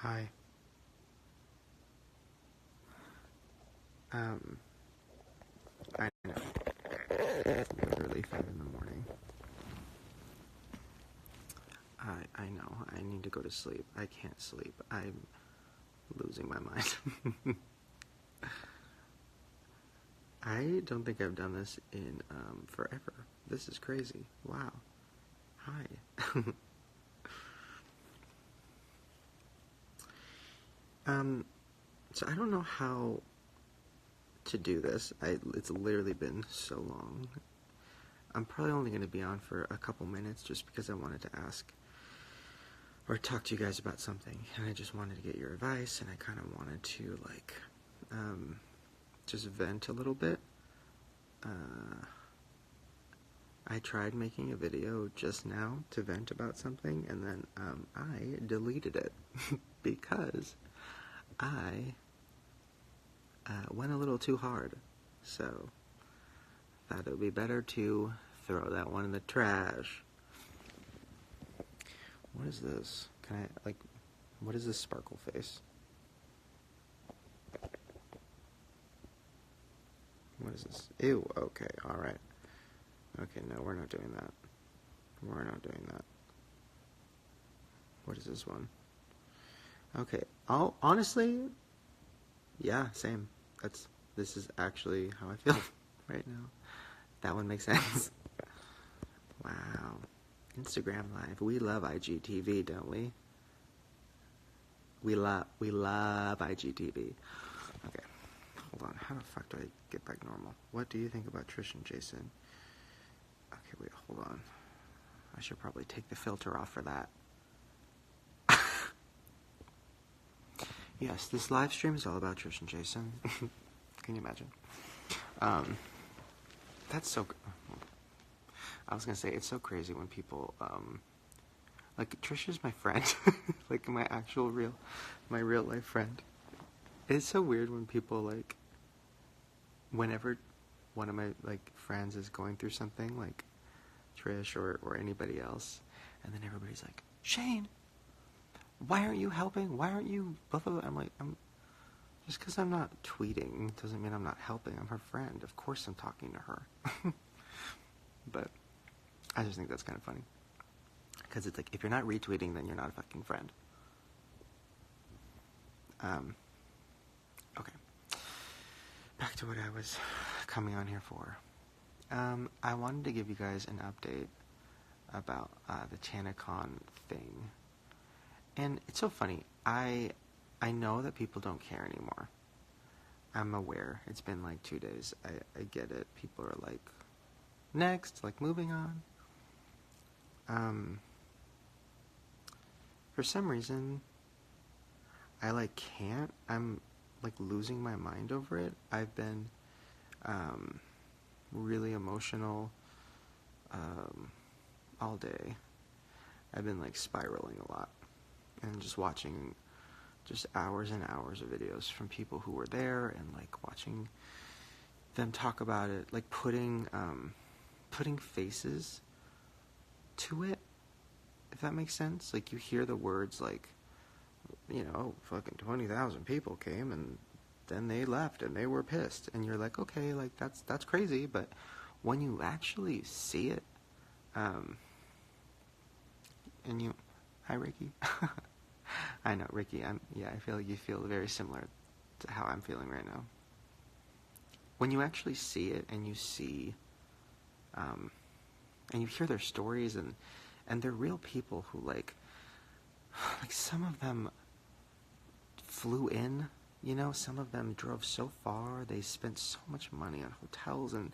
Hi. Um, I know. It's literally 5 in the morning. I know. I need to go to sleep. I can't sleep. I'm losing my mind. I don't think I've done this in forever. This is crazy. Wow. Hi. um, so I don't know how to do this. It's literally been so long. I'm probably only going to be on for a couple minutes just because I wanted to ask or talk to you guys about something, and I just wanted to get your advice, and I kind of wanted to just vent a little bit. I tried making a video just now to vent about something, and then I deleted it because I went a little too hard. So thought it would be better to throw that one in the trash. What is this? What is this sparkle face? What is this? Ew, okay, alright. Okay, no, we're not doing that. We're not doing that. What is this one? Okay, honestly, yeah, same. This is actually how I feel right now. That one makes sense. Wow. Instagram Live. We love IGTV, don't we? We love IGTV. Okay, hold on. How the fuck do I get back normal? What do you think about Trish and Jason? Okay, wait, hold on. I should probably take the filter off for that. Yes, this live stream is all about Trish and Jason. Can you imagine? That's so... I was gonna say, it's so crazy when people, Trish is my friend. Like, my real life friend. It's so weird when people, whenever one of my, friends is going through something, like Trish or anybody else, and then everybody's like, Shane, why aren't you helping? Why aren't you blah, blah, blah? I'm like, just because I'm not tweeting doesn't mean I'm not helping. I'm her friend. Of course I'm talking to her. But I just think that's kind of funny. Because it's like, if you're not retweeting, then you're not a fucking friend. Okay. Back to what I was coming on here for. I wanted to give you guys an update about the TanaCon thing. And it's so funny. I know that people don't care anymore. I'm aware. It's been 2 days. I get it. People are like, next, moving on. For some reason, I can't. I'm losing my mind over it. I've been really emotional all day. I've been spiraling a lot and just watching just hours and hours of videos from people who were there and watching them talk about it, putting faces to it, if that makes sense. You hear the words fucking 20,000 people came and then they left and they were pissed, and you're like, okay, that's crazy. But when you actually see it, and you, hi Ricky. I know, Ricky, I feel like you feel very similar to how I'm feeling right now. When you actually see it and you see, and you hear their stories, and they're real people who some of them flew in, some of them drove so far, they spent so much money on hotels, and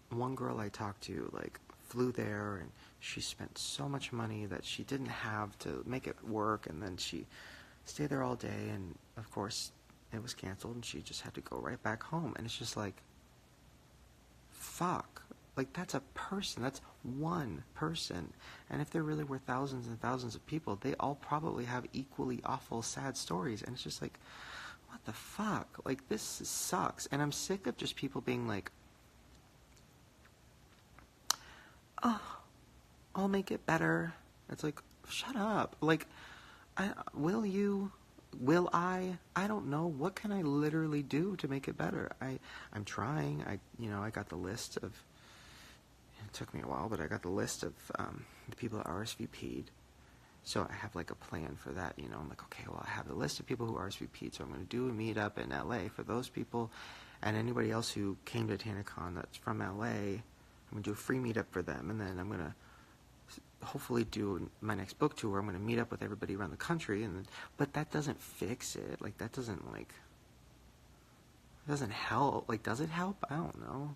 one girl I talked to flew there, and she spent so much money that she didn't have to make it work, and then she stayed there all day, and of course it was canceled, and she just had to go right back home. And it's just fuck, that's a person, that's one person, and if there really were thousands and thousands of people, they all probably have equally awful, sad stories. And it's just what the fuck, this sucks. And I'm sick of just people being oh, I'll make it better. It's shut up. Will you? Will I? I don't know. What can I literally do to make it better? I'm trying. I got the list of. It took me a while, but I got the list of the people that RSVP'd. So I have like a plan for that. I'm like, okay, well, I have the list of people who RSVP'd, so I'm going to do a meetup in LA for those people, and anybody else who came to TanaCon that's from LA. I'm going to do a free meetup for them, and then I'm going to hopefully do my next book tour. I'm going to meet up with everybody around the country, but that doesn't fix it. Like, that doesn't help. Like, does it help? I don't know.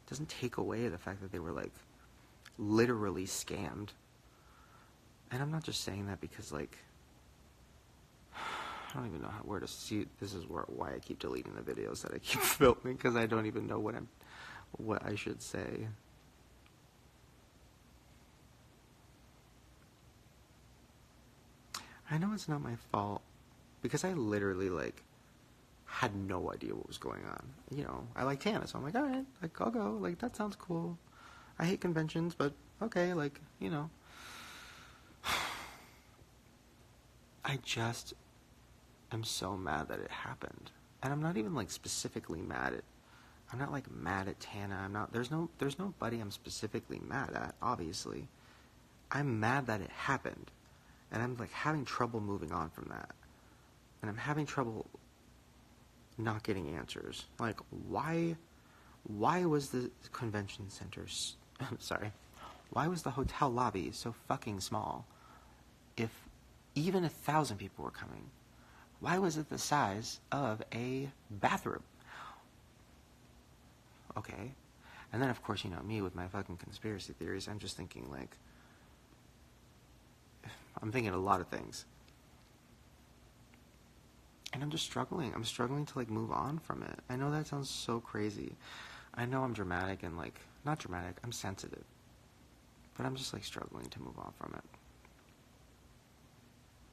It doesn't take away the fact that they were, like, literally scammed. And I'm not just saying that because, like, I don't even know where to see. This is why I keep deleting the videos that I keep filming, because I don't even know what I should say. I know it's not my fault, because I literally, like, had no idea what was going on. I like Tana, so I'm like, alright, like, I'll go. Like, that sounds cool. I hate conventions, but okay, like, I just am so mad that it happened. And I'm not even, like, specifically mad at... I'm not, like, mad at Tana. There's nobody I'm specifically mad at, obviously. I'm mad that it happened. And I'm, like, having trouble moving on from that. And I'm having trouble not getting answers. Like, why was the convention center... sorry. Why was the hotel lobby so fucking small? If even 1,000 people were coming, why was it the size of a bathroom? Okay. And then, of course, me with my fucking conspiracy theories, I'm just thinking, like... I'm thinking a lot of things. And I'm just struggling. I'm struggling to, like, move on from it. I know that sounds so crazy. I know I'm dramatic and, like... Not dramatic, I'm sensitive. But I'm just, like, struggling to move on from it.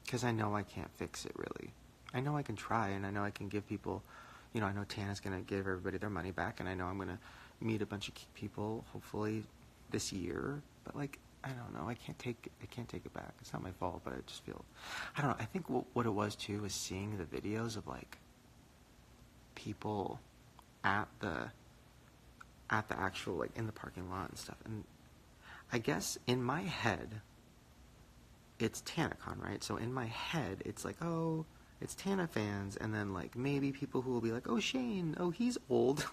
Because I know I can't fix it, really. I know I can try, and I know I can give people... I know Tana's going to give everybody their money back, and I know I'm going to meet a bunch of people, hopefully, this year. But, like... I don't know. I can't take it back. It's not my fault, but I just feel... I don't know. I think what it was, too, was seeing the videos of, like, people at the actual, like, in the parking lot and stuff. And I guess in my head, it's TanaCon, right? So in my head, it's like, oh, it's Tana fans. And then, like, maybe people who will be like, oh, Shane. Oh, he's old.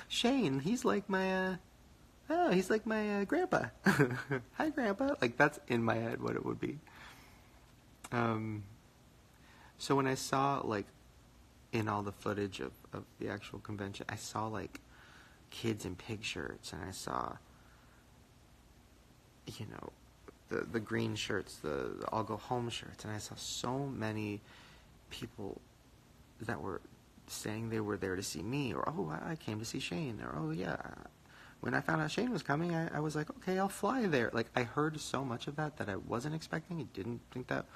Shane, he's like my... Oh, he's like my grandpa. Hi, Grandpa. Like, that's in my head what it would be. So when I saw, like, in all the footage of the actual convention, I saw, like, kids in pig shirts, and I saw, the green shirts, the I'll go home shirts, and I saw so many people that were saying they were there to see me, or, oh, I came to see Shane, or, oh, yeah. When I found out Shane was coming, I was like, okay, I'll fly there. Like, I heard so much of that I wasn't expecting. I didn't think that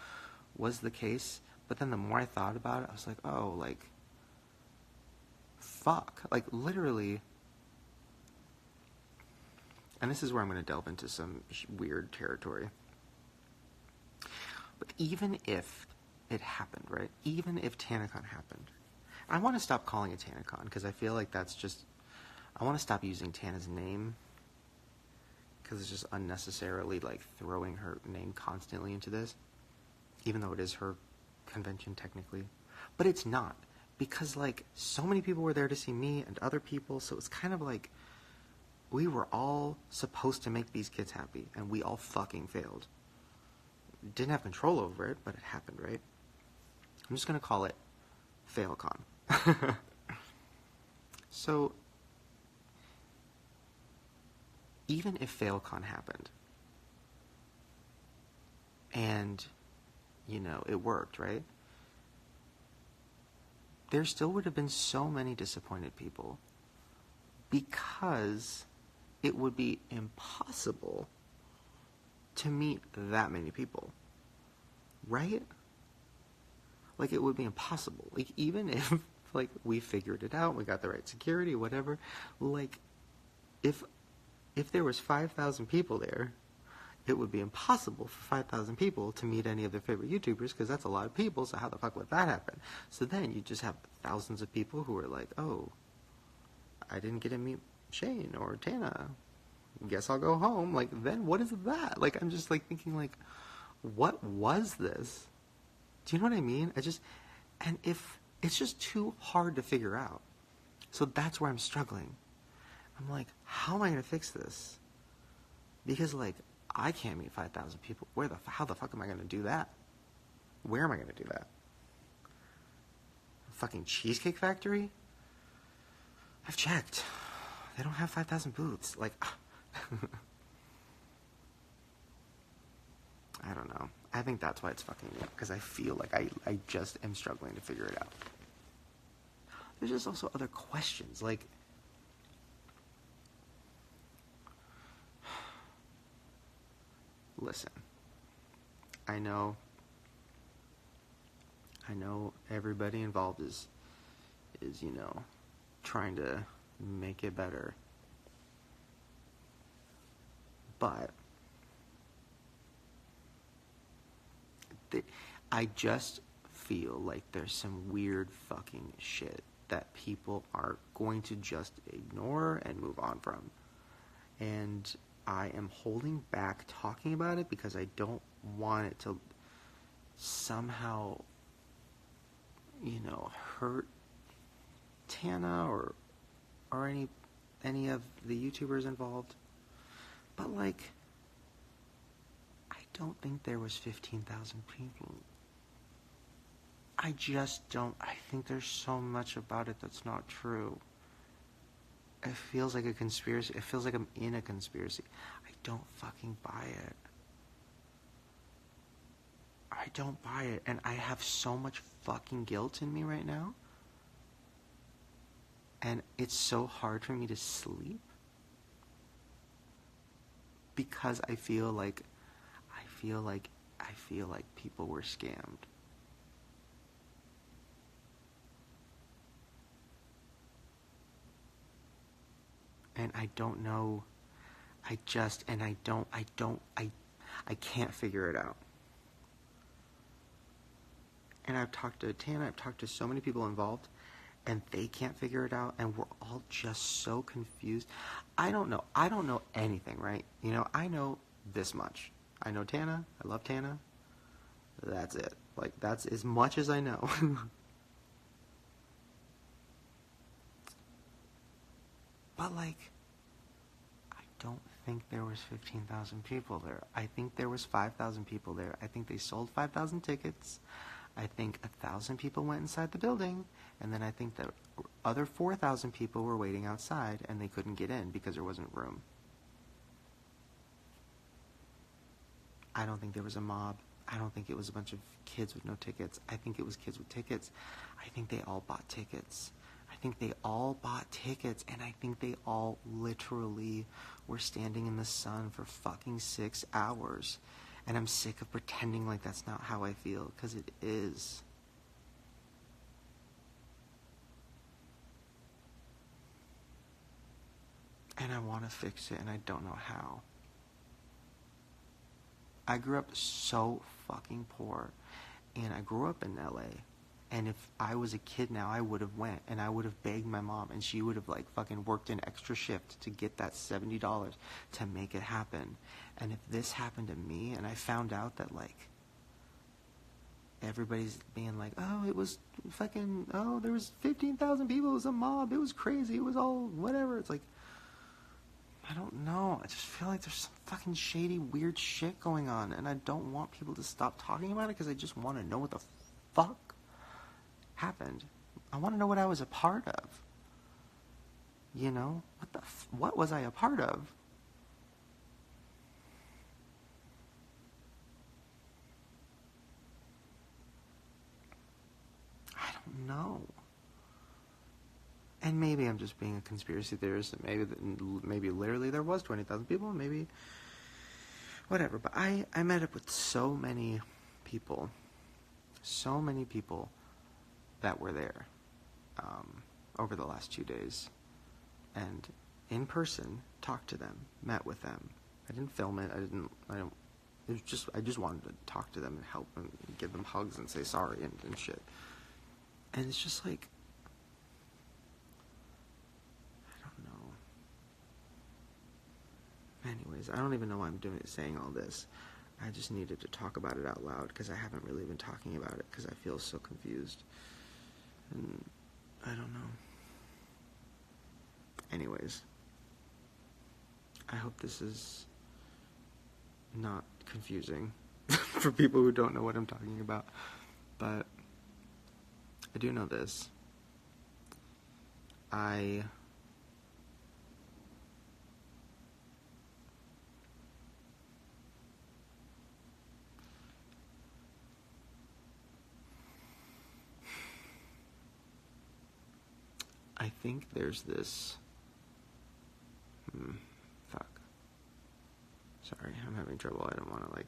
was the case. But then the more I thought about it, I was like, oh, like, fuck. Like, literally. And this is where I'm going to delve into some weird territory. But even if it happened, right? Even if TanaCon happened. I want to stop calling it TanaCon, because I feel like that's just... I want to stop using Tana's name, because it's just unnecessarily, like, throwing her name constantly into this, even though it is her convention technically. But it's not, because, like, so many people were there to see me and other people, so it's kind of like we were all supposed to make these kids happy, and we all fucking failed. Didn't have control over it, but it happened, right? I'm just going to call it FailCon. So... even if FailCon happened, and, it worked, right? There still would have been so many disappointed people, because it would be impossible to meet that many people, right? Like, it would be impossible. Like, even if, like, we figured it out, we got the right security, whatever, like, if there was 5,000 people there, it would be impossible for 5,000 people to meet any of their favorite YouTubers because that's a lot of people, so how the fuck would that happen? So then you just have thousands of people who are like, oh, I didn't get to meet Shane or Tana. Guess I'll go home. Like, then what is that? Like, I'm just like thinking like, what was this? Do you know what I mean? And if it's just too hard to figure out. So that's where I'm struggling. I'm like, how am I going to fix this? Because like, I can't meet 5,000 people. How the fuck am I going to do that? Where am I going to do that? A fucking Cheesecake Factory? I've checked. They don't have 5,000 booths. Like, I don't know. I think that's why it's fucking me up, because I feel like I just am struggling to figure it out. There's just also other questions, like, listen, I know everybody involved is, you know, trying to make it better. But I just feel like there's some weird fucking shit that people are going to just ignore and move on from. And I am holding back talking about it because I don't want it to somehow, you know, hurt Tana or any of the YouTubers involved. But like, I don't think there was 15,000 people. I just don't. I think there's so much about it that's not true. It feels like a conspiracy. It feels like I'm in a conspiracy. I don't fucking buy it. I don't buy it. And I have so much fucking guilt in me right now. And it's so hard for me to sleep. Because I feel like people were scammed. And I don't know. I can't figure it out. And I've talked to Tana, I've talked to so many people involved, and they can't figure it out, and we're all just so confused. I don't know anything, right? You know, I know this much. I know Tana, I love Tana. That's it. Like, that's as much as I know. But like, I don't think there was 15,000 people there. I think there was 5,000 people there. I think they sold 5,000 tickets. I think 1,000 people went inside the building, and then I think that other 4,000 people were waiting outside, and they couldn't get in because there wasn't room. I don't think there was a mob. I don't think it was a bunch of kids with no tickets. I think it was kids with tickets. I think they all bought tickets. I think they all bought tickets, and I think they all literally were standing in the sun for fucking 6 hours. And I'm sick of pretending like that's not how I feel, because it is. And I want to fix it, and I don't know how. I grew up so fucking poor, and I grew up in LA. And if I was a kid now, I would have went, and I would have begged my mom, and she would have like fucking worked an extra shift to get that $70 to make it happen. And if this happened to me, and I found out that like everybody's being like, oh, it was fucking, oh, there was 15,000 people, it was a mob, it was crazy, it was all whatever. It's like, I don't know. I just feel like there's some fucking shady, weird shit going on, and I don't want people to stop talking about it because I just want to know what the fuck happened. I want to know what I was a part of. You know? What was I a part of? I don't know. And maybe I'm just being a conspiracy theorist, and maybe literally there was 20,000 people, maybe whatever. But I met up with so many people that were there over the last 2 days, and in person talked to them, met with them, I didn't film it. I don't. It was just, I just wanted to talk to them and help them, and give them hugs and say sorry and shit. And it's just like, I don't know. Anyways, I don't even know why I'm saying all this. I just needed to talk about it out loud because I haven't really been talking about it because I feel so confused. And I don't know. Anyways, I hope this is not confusing for people who don't know what I'm talking about. But I do know this. I think there's this... fuck. Sorry, I'm having trouble. I don't want to, like...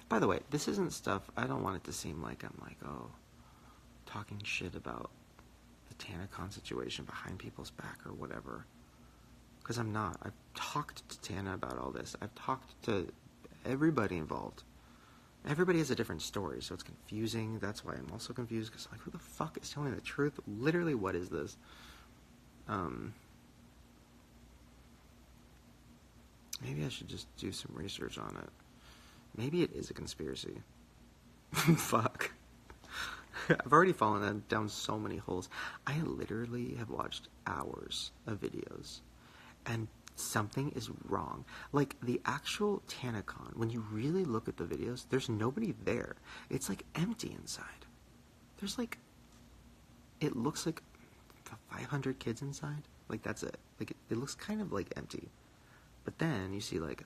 By the way, this isn't stuff... I don't want it to seem like I'm, like, oh, talking shit about the TanaCon situation behind people's back or whatever. Because I'm not. I've talked to Tana about all this. I've talked to everybody involved. Everybody has a different story, so it's confusing. That's why I'm also confused, because, like, who the fuck is telling the truth? Literally, what is this? Maybe I should just do some research on it. Maybe it is a conspiracy. Fuck. I've already fallen down so many holes. I literally have watched hours of videos, and something is wrong. Like, the actual TanaCon, when you really look at the videos, there's nobody there. It's, like, empty inside. There's, like, it looks like 500 kids inside. Like, that's it. Like, it looks kind of, like, empty. But then you see, like,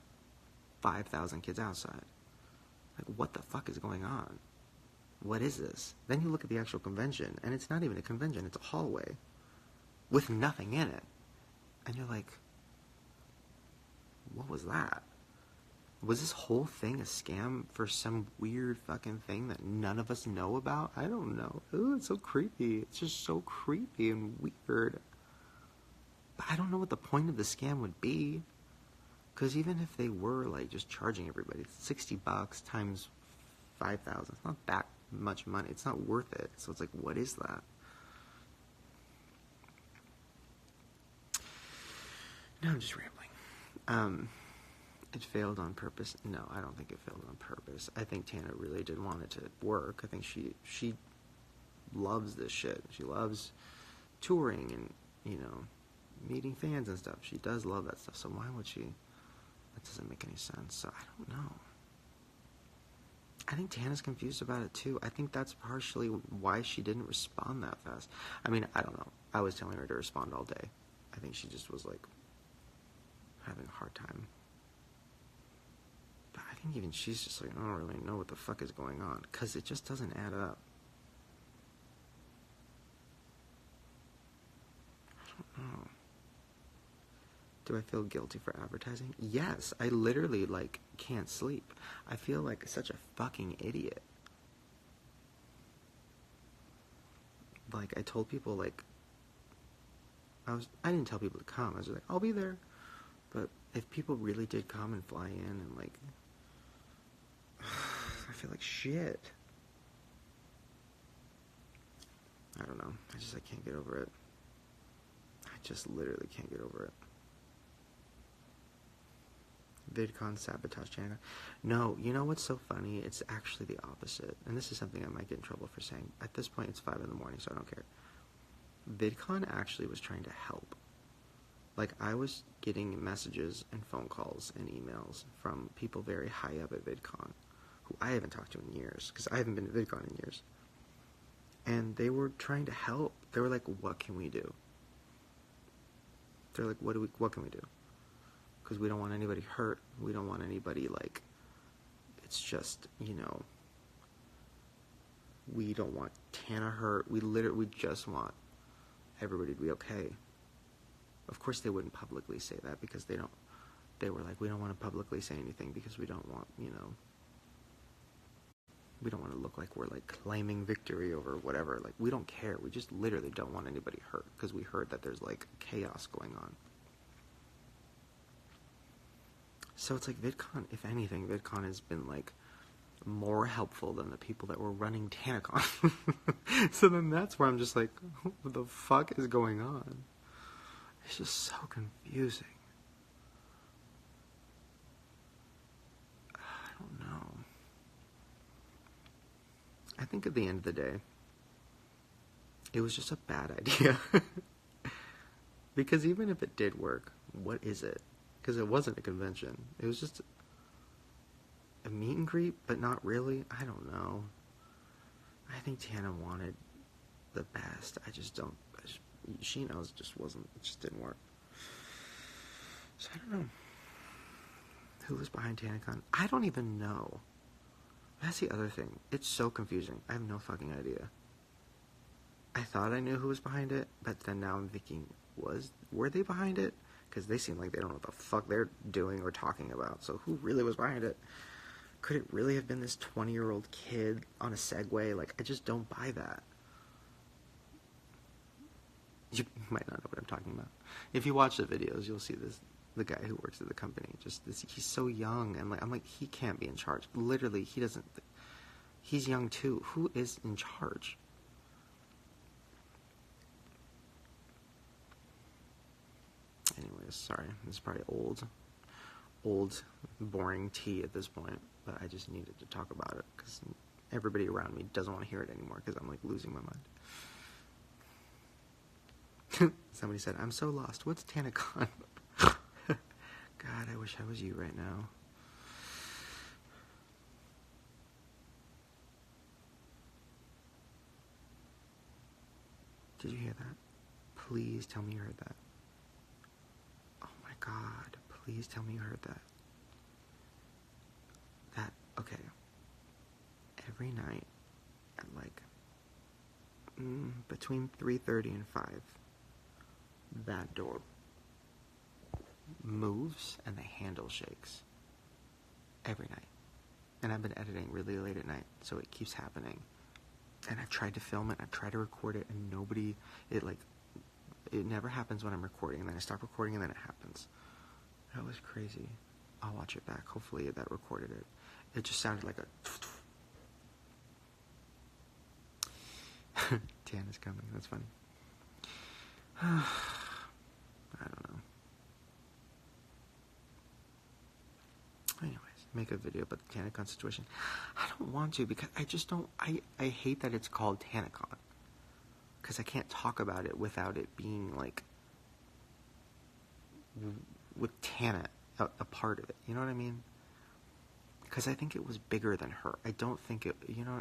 5,000 kids outside. Like, what the fuck is going on? What is this? Then you look at the actual convention, and it's not even a convention. It's a hallway with nothing in it. And you're like, what was that? Was this whole thing a scam for some weird fucking thing that none of us know about? I don't know. Ooh, it's so creepy. It's just so creepy and weird. But I don't know what the point of the scam would be. Because even if they were, like, just charging everybody, it's $60 times 5,000. It's not that much money. It's not worth it. So it's like, what is that? No, I'm just rambling. It failed on purpose. No, I don't think it failed on purpose. I think Tana really did want it to work. I think she loves this shit. She loves touring and, you know, meeting fans and stuff. She does love that stuff. So why would she? That doesn't make any sense. So I don't know. I think Tana's confused about it too. I think that's partially why she didn't respond that fast. I mean, I don't know. I was telling her to respond all day. I think she just was, like, having a hard time. But I think even she's just like, I don't really know what the fuck is going on. Because it just doesn't add up. I don't know. Do I feel guilty for advertising? Yes. I literally, like, can't sleep. I feel like such a fucking idiot. Like, I told people, like, I didn't tell people to come. I was like, I'll be there. But if people really did come and fly in and, like, I feel like shit. I don't know. I can't get over it. I just literally can't get over it. VidCon sabotage China. No, you know what's so funny? It's actually the opposite. And this is something I might get in trouble for saying. At this point, it's 5 in the morning, so I don't care. VidCon actually was trying to help. Like, I was getting messages and phone calls and emails from people very high up at VidCon, who I haven't talked to in years, because I haven't been to VidCon in years. And they were trying to help. They were like, what can we do? They're like, what can we do? Because we don't want anybody hurt. We don't want anybody, like, it's just, you know, we don't want Tana hurt. We just want everybody to be okay. Of course they wouldn't publicly say that because they were like, we don't want to publicly say anything because we don't want, you know, We don't want to look like we're like claiming victory over whatever. Like, we don't care. We just literally don't want anybody hurt because we heard that there's like chaos going on. So it's like VidCon, if anything, VidCon has been like more helpful than the people that were running TanaCon. So then that's where I'm just like, what the fuck is going on? It's just so confusing. I don't know. I think at the end of the day, it was just a bad idea. Because even if it did work, what is it? Because it wasn't a convention. It was just a meet and greet, but not really. I don't know. I think Tana wanted the best. She knows it just didn't work. So I don't know. Who was behind TanaCon? I don't even know. That's the other thing. It's so confusing. I have no fucking idea. I thought I knew who was behind it, but then now I'm thinking, were they behind it? Because they seem like they don't know what the fuck they're doing or talking about. So who really was behind it? Could it really have been this 20-year-old kid on a Segway? Like, I just don't buy that. You might not know what I'm talking about. If you watch the videos, you'll see the guy who works at the company. He's so young, and I'm like, he can't be in charge. Literally, he's young too. Who is in charge? Anyways, sorry. This is probably old, boring tea at this point, but I just needed to talk about it because everybody around me doesn't want to hear it anymore because I'm like losing my mind. Somebody said, I'm so lost. What's TanaCon? God, I wish I was you right now. Did you hear that? Please tell me you heard that. Oh my God, please tell me you heard that. Okay. Every night at like between 3:30 and 5, that door moves and the handle shakes. Every night. And I've been editing really late at night, so it keeps happening. And I've tried to film it, I've tried to record it, and it never happens when I'm recording, and then I stop recording, and then it happens. That was crazy. I'll watch it back. Hopefully that recorded it. It just sounded like a... Dan is coming. That's funny. I don't know. Anyways, make a video about the TanaCon situation. I don't want to because I just don't... I hate that it's called TanaCon. Because I can't talk about it without it being like... with Tana a part of it. You know what I mean? Because I think it was bigger than her. I don't think it... You know,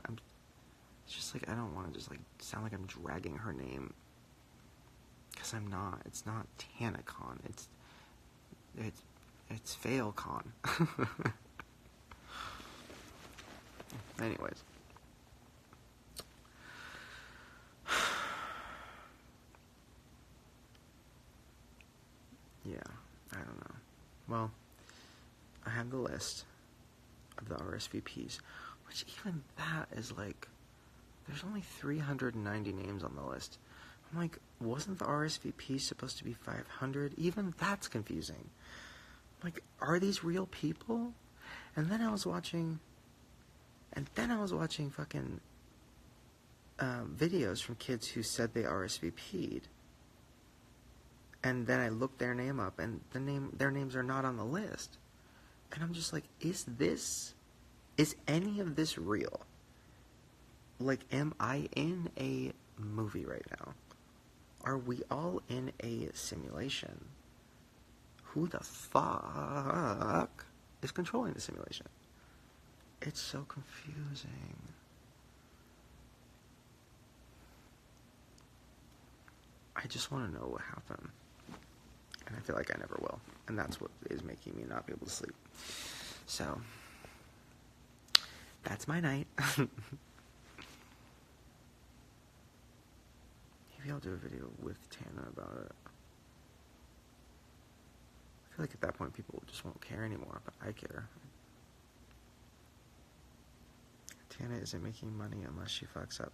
it's just like, I don't want to just like sound like I'm dragging her name. Because I'm not. It's not TanaCon. It's FailCon. Anyways. Yeah, I don't know. Well, I have the list of the RSVPs, which even that is like, there's only 390 names on the list. I'm like, wasn't the RSVP supposed to be 500? Even that's confusing. Like, are these real people? And then I was watching fucking videos from kids who said they RSVP'd. And then I looked their name up, and their names are not on the list. And I'm just like, is any of this real? Like, am I in a movie right now? Are we all in a simulation? Who the fuck is controlling the simulation? It's so confusing. I just want to know what happened. And I feel like I never will. And that's what is making me not be able to sleep. So, that's my night. Maybe I'll do a video with Tana about it. I feel like at that point people just won't care anymore, but I care. Tana isn't making money unless she fucks up.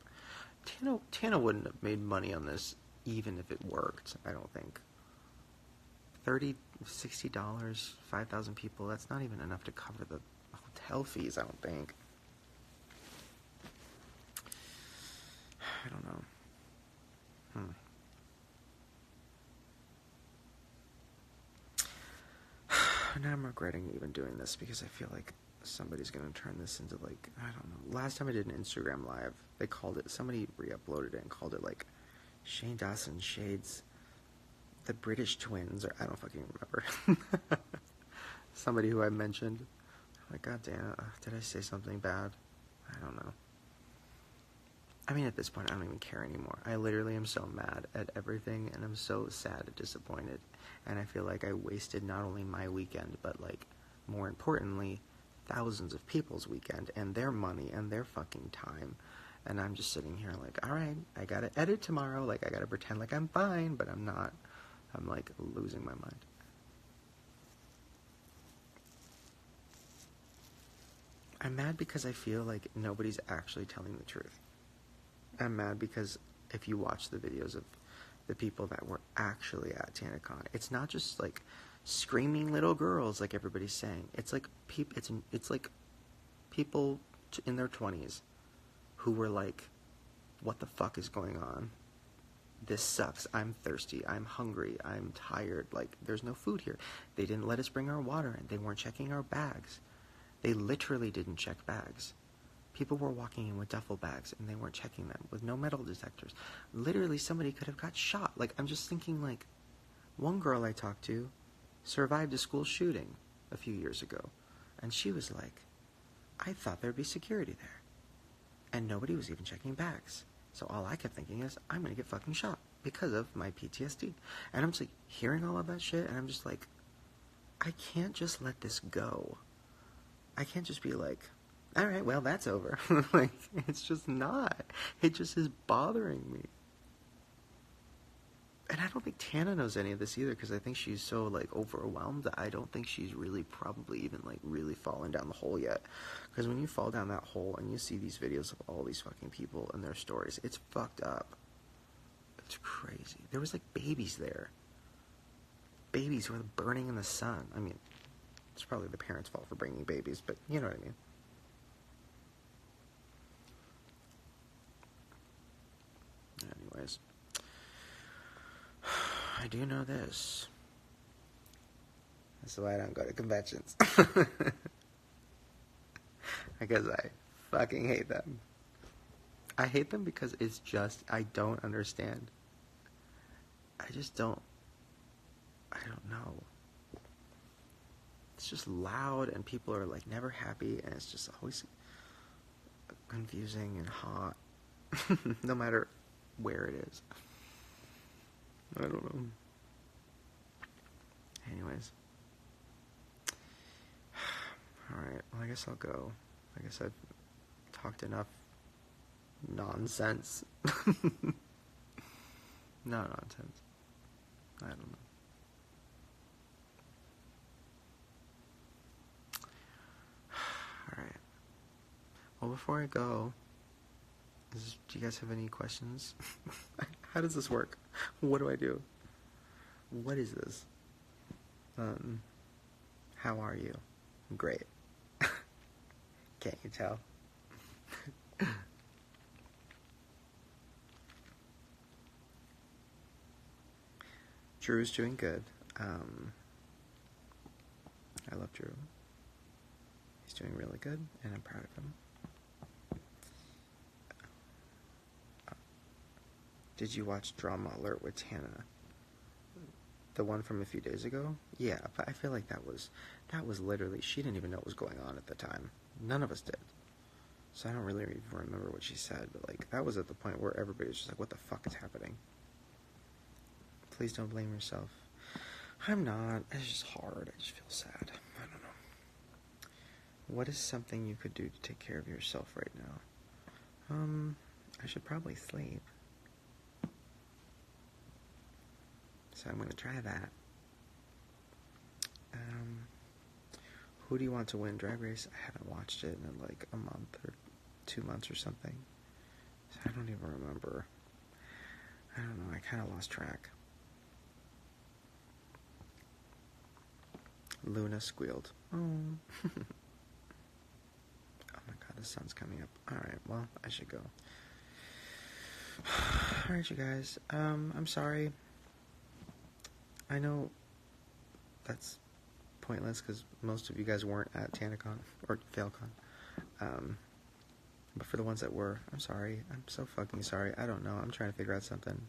Tana wouldn't have made money on this even if it worked, I don't think. $30, $60, 5,000 people, that's not even enough to cover the hotel fees, I don't think. I don't know. Now I'm regretting even doing this because I feel like somebody's gonna turn this into, like, I don't know. Last time I did an Instagram live, they called it, somebody re-uploaded it and called it, like, Shane Dawson Shades the British Twins, or I don't fucking remember. Somebody who I mentioned. I'm like, God damn, did I say something bad? I don't know. I mean, at this point, I don't even care anymore. I literally am so mad at everything, and I'm so sad and disappointed. And I feel like I wasted not only my weekend, but, like, more importantly, thousands of people's weekend, and their money, and their fucking time. And I'm just sitting here like, alright, I gotta edit tomorrow, like, I gotta pretend like I'm fine, but I'm not. I'm, like, losing my mind. I'm mad because I feel like nobody's actually telling the truth. I'm mad because if you watch the videos of the people that were actually at TanaCon, it's not just like screaming little girls like everybody's saying. It's like it's like people in their 20s who were like, what the fuck is going on? This sucks. I'm thirsty. I'm hungry. I'm tired. Like, there's no food here. They didn't let us bring our water in. They weren't checking our bags. They literally didn't check bags. People were walking in with duffel bags, and they weren't checking them with no metal detectors. Literally, somebody could have got shot. Like, I'm just thinking, like, one girl I talked to survived a school shooting a few years ago, and she was like, I thought there'd be security there. And nobody was even checking bags. So all I kept thinking is, I'm going to get fucking shot because of my PTSD. And I'm just, like, hearing all of that shit, and I'm just like, I can't just let this go. I can't just be like, all right, well, that's over. Like, it's just not. It just is bothering me. And I don't think Tana knows any of this either, because I think she's so, like, overwhelmed that I don't think she's really probably even, like, really fallen down the hole yet. Because when you fall down that hole and you see these videos of all these fucking people and their stories, it's fucked up. It's crazy. There was, like, babies there. Babies who were burning in the sun. I mean, it's probably the parents' fault for bringing babies, but you know what I mean. Anyways, I do know this. That's why I don't go to conventions. Because I fucking hate them. I hate them because it's just, I don't understand. I just don't, I don't know. It's just loud, and people are, like, never happy, and it's just always confusing and hot. No matter where it is. I don't know. Anyways. Alright, well, I guess I'll go. I guess I've talked enough nonsense. No nonsense. I don't know. Alright. Well, before I go, do you guys have any questions? How does this work? What do I do? What is this? How are you? Great. Can't you tell? Drew's doing good. I love Drew. He's doing really good, and I'm proud of him. Did you watch Drama Alert with Tana? The one from a few days ago? Yeah, but I feel like that was literally, she didn't even know what was going on at the time. None of us did. So I don't really even remember what she said, but, like, that was at the point where everybody was just like, what the fuck is happening? Please don't blame yourself. I'm not. It's just hard. I just feel sad. I don't know. What is something you could do to take care of yourself right now? I should probably sleep. So I'm going to try that. Who do you want to win Drag Race? I haven't watched it in like a month or 2 months or something. I don't even remember. I don't know, I kind of lost track. Luna squealed. Oh. Oh my god, the sun's coming up. Alright, well, I should go. Alright, you guys. I'm sorry. I know that's pointless because most of you guys weren't at TanaCon or FailCon. But for the ones that were, I'm sorry. I'm so fucking sorry. I don't know. I'm trying to figure out something.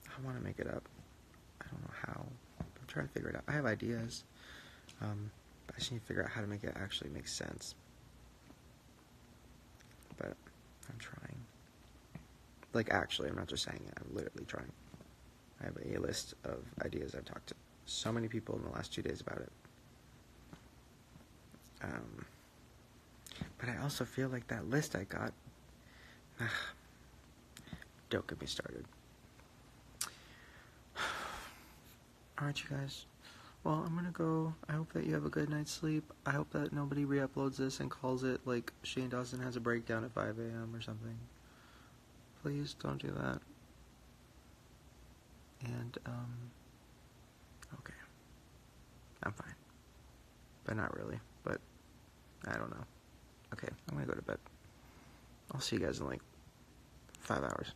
I want to make it up. I don't know how. I'm trying to figure it out. I have ideas. But I just need to figure out how to make it actually make sense. But I'm trying. Like, actually, I'm not just saying it. I'm literally trying. I have a list of ideas. I've talked to so many people in the last 2 days about it. But I also feel like that list I got... don't get me started. Alright, you guys. Well, I'm gonna go. I hope that you have a good night's sleep. I hope that nobody re-uploads this and calls it, like, Shane Dawson has a breakdown at 5 a.m. or something. Please don't do that. And, okay. I'm fine. But not really. But, I don't know. Okay, I'm gonna go to bed. I'll see you guys in, like, 5 hours.